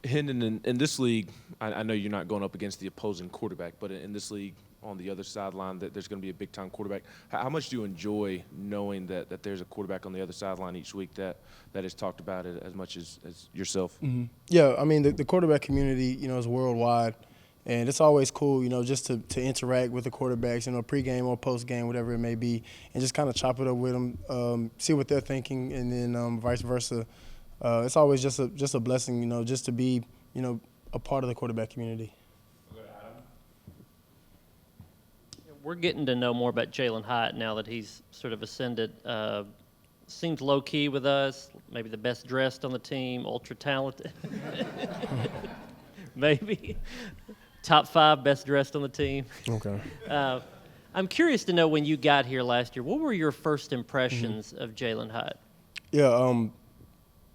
Hendon, in this league, I know you're not going up against the opposing quarterback, but in this league, on the other sideline, that there's going to be a big-time quarterback. How much do you enjoy knowing that there's a quarterback on the other sideline each week that is talked about as much as yourself? Mm-hmm. Yeah, I mean, the quarterback community, is worldwide, and it's always cool, just to interact with the quarterbacks, pregame or postgame, whatever it may be, and just kind of chop it up with them, see what they're thinking, and then vice versa. It's always just a blessing, just to be, a part of the quarterback community. We're getting to know more about Jalen Hyatt now that he's sort of ascended. Seems low-key with us, maybe the best dressed on the team, ultra-talented. Maybe. Top 5 best dressed on the team. Okay. I'm curious to know, when you got here last year, what were your first impressions of Jalen Hyatt? Yeah,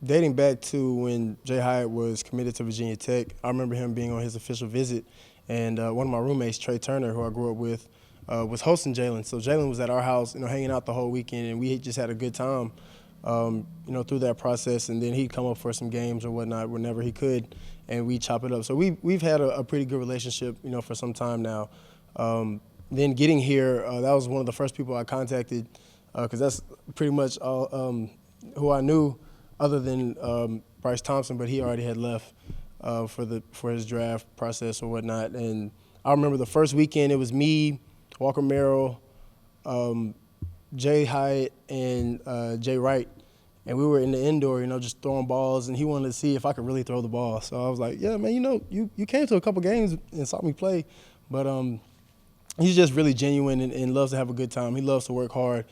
dating back to when Jay Hyatt was committed to Virginia Tech, I remember him being on his official visit, and one of my roommates, Trey Turner, who I grew up with, was hosting Jalen. So Jalen was at our house, hanging out the whole weekend, and we just had a good time, through that process. And then he'd come up for some games or whatnot whenever he could, and we'd chop it up. So we've had a pretty good relationship, for some time now. Then getting here, that was one of the first people I contacted, because that's pretty much all who I knew, other than Bryce Thompson, but he already had left for his draft process or whatnot. And I remember the first weekend, it was me, Walker Merrill, Jay Hyatt, and Jay Wright. And we were in the indoor, just throwing balls, and he wanted to see if I could really throw the ball. So I was like, yeah, man, you came to a couple games and saw me play. But he's just really genuine and loves to have a good time. He loves to work hard.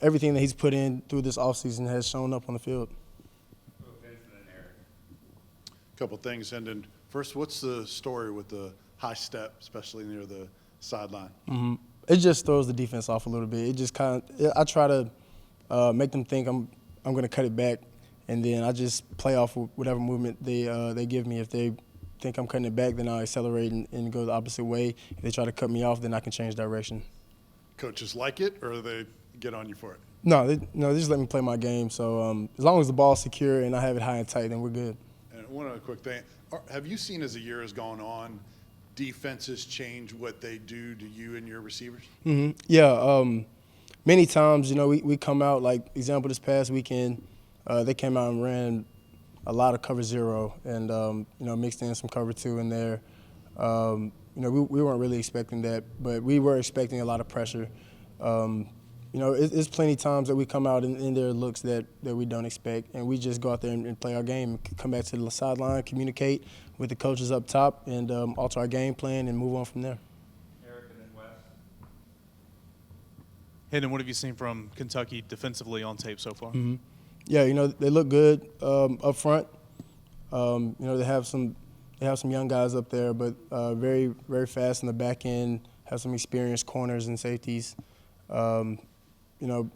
Everything that he's put in through this offseason has shown up on the field. A couple things, Hendon. First, what's the story with the high step, especially near the sideline? Mm-hmm. It just throws the defense off a little bit. It just I try to make them think I'm going to cut it back, and then I just play off whatever movement they give me. If they think I'm cutting it back, then I'll accelerate and go the opposite way. If they try to cut me off, then I can change direction. Coaches like it, or they get on you for it? No, they just let me play my game. So as long as the ball's secure and I have it high and tight, then we're good. And one other quick thing. Have you seen, as the year has gone on, defenses change what they do to you and your receivers? Mm-hmm. Yeah, many times, we come out, like, example, this past weekend, they came out and ran a lot of cover 0 and, mixed in some cover 2 in there. We weren't really expecting that, but we were expecting a lot of pressure. It's plenty of times that we come out and there are looks that we don't expect, and we just go out there and play our game, come back to the sideline, communicate with the coaches up top, and alter our game plan and move on from there. Eric and then Wes. Hendon, what have you seen from Kentucky defensively on tape so far? Mm-hmm. Yeah, they look good up front. They have some young guys up there, but very, very fast in the back end, have some experienced corners and safeties.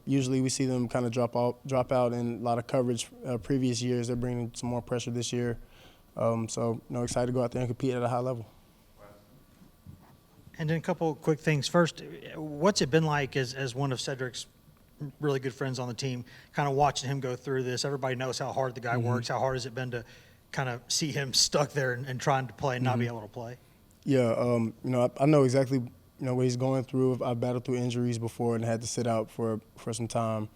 Usually we see them kind of drop out in a lot of coverage previous years. They're bringing some more pressure this year. Excited to go out there and compete at a high level. And then a couple quick things. First, what's it been like as one of Cedric's really good friends on the team, kind of watching him go through this? Everybody knows how hard the guy works. How hard has it been to kind of see him stuck there and trying to play and not be able to play? Yeah, I know exactly what he's going through. I've battled through injuries before and had to sit out for some time.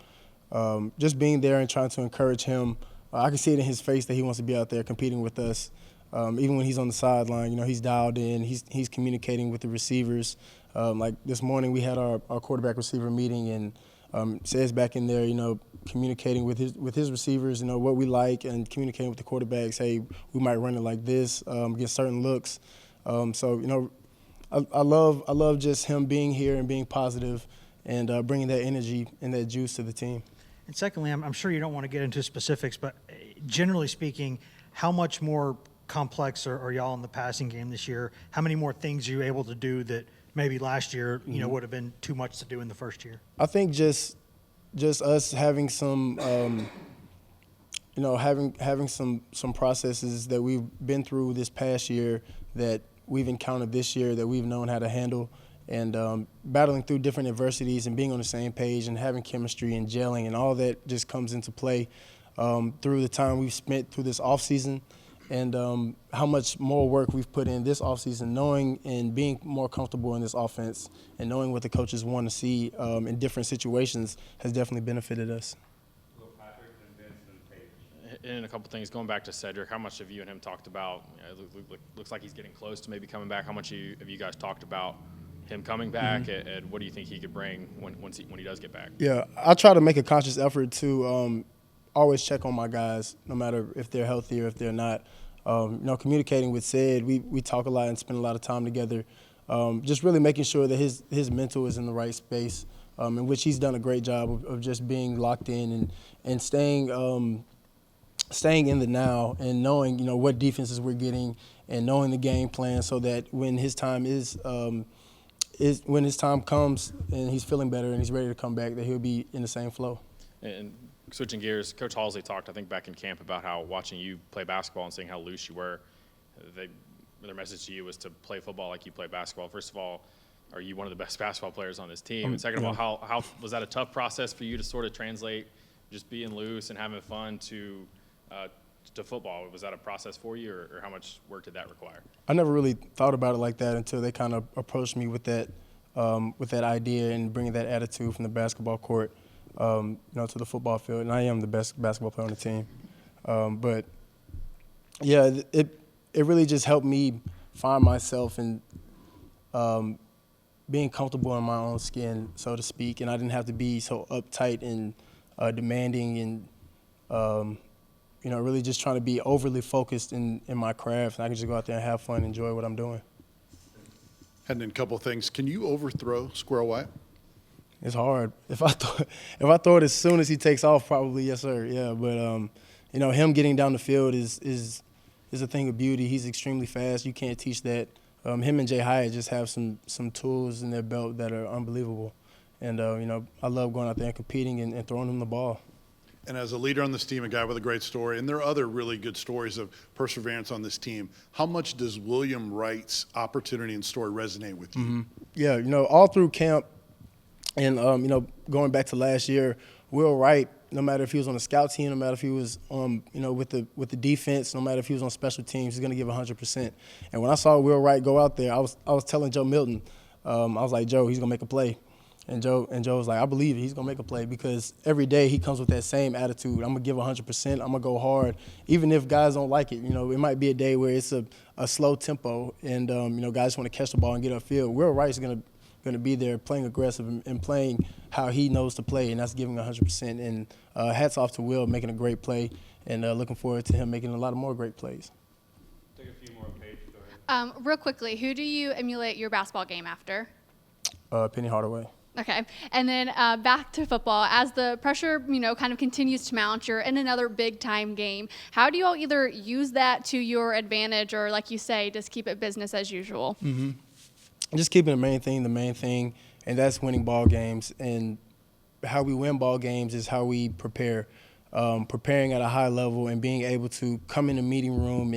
Just being there and trying to encourage him, I can see it in his face that he wants to be out there competing with us. Even when he's on the sideline, he's dialed in. He's communicating with the receivers. Like this morning, we had our quarterback receiver meeting, and says back in there, communicating with his receivers, what we like, and communicating with the quarterbacks. Hey, we might run it like this, get certain looks. I love just him being here and being positive and bringing that energy and that juice to the team. And secondly, I'm sure you don't want to get into specifics, but generally speaking, how much more complex are y'all in the passing game this year? How many more things are you able to do that maybe last year, would have been too much to do in the first year? I think just us having some, having some processes that we've been through this past year that we've encountered this year that we've known how to handle, and battling through different adversities and being on the same page and having chemistry and gelling, and all that just comes into play through the time we've spent through this off season. and how much more work we've put in this offseason, knowing and being more comfortable in this offense and knowing what the coaches want to see in different situations has definitely benefited us. And a couple things, going back to Cedric, how much have you and him talked about, it looks like he's getting close to maybe coming back. How much have you guys talked about him coming back, and what do you think he could bring when he does get back? Yeah, I try to make a conscious effort to always check on my guys, no matter if they're healthy or if they're not. Communicating with Ced, we talk a lot and spend a lot of time together. Just really making sure that his mental is in the right space, in which he's done a great job of just being locked in and staying in the now and knowing, what defenses we're getting and knowing the game plan so that when his time when his time comes and he's feeling better and he's ready to come back, that he'll be in the same flow. And switching gears, Coach Halsey talked, I think, back in camp about how watching you play basketball and seeing how loose you were, their message to you was to play football like you play basketball. First of all, are you one of the best basketball players on this team? And second of all, how was that a tough process for you to sort of translate just being loose and having fun to football? Was that a process for you, or how much work did that require? I never really thought about it like that until they kind of approached me with that idea and bringing that attitude from the basketball court, to the football field. And I am the best basketball player on the team. But yeah, it really just helped me find myself and being comfortable in my own skin, so to speak. And I didn't have to be so uptight and demanding and really just trying to be overly focused in my craft. And I can just go out there and have fun, enjoy what I'm doing. And then a couple of things. Can you overthrow Squirrel White? It's hard. If I throw it as soon as he takes off, probably yes, sir. Yeah, but him getting down the field is a thing of beauty. He's extremely fast. You can't teach that. Him and Jay Hyatt just have some tools in their belt that are unbelievable. And I love going out there and competing and throwing him the ball. And as a leader on this team, a guy with a great story, and there are other really good stories of perseverance on this team, how much does William Wright's opportunity and story resonate with you? Mm-hmm. Yeah, all through camp and, going back to last year, Will Wright, no matter if he was on the scout team, no matter if he was, with the defense, no matter if he was on special teams, he's going to give 100%. And when I saw Will Wright go out there, I was telling Joe Milton, I was like, Joe, he's going to make a play. And Joe was like, I believe it. He's going to make a play because every day he comes with that same attitude. I'm going to give 100%. I'm going to go hard. Even if guys don't like it, it might be a day where it's a slow tempo and, guys want to catch the ball and get upfield. Will Wright's going to be there playing aggressive and playing how he knows to play, and that's giving 100%. And hats off to Will making a great play and looking forward to him making a lot of more great plays. Take a few more, Paige. Go ahead. Real quickly, who do you emulate your basketball game after? Penny Hardaway. Okay. And then back to football. As the pressure, kind of continues to mount, you're in another big-time game. How do you all either use that to your advantage or, like you say, just keep it business as usual? Mm-hmm. Just keeping the main thing, and that's winning ball games. And how we win ball games is how we prepare. Preparing at a high level and being able to come in the meeting room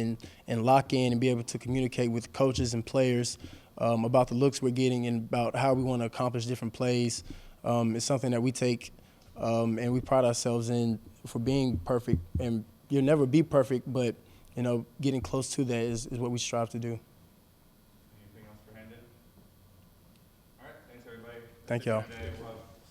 and lock in and be able to communicate with coaches and players about the looks we're getting and about how we want to accomplish different plays. It's something that we take and we pride ourselves in for being perfect. And you'll never be perfect, but, getting close to that is what we strive to do. Anything else for Hendon? All right, thanks, everybody. Thank y'all.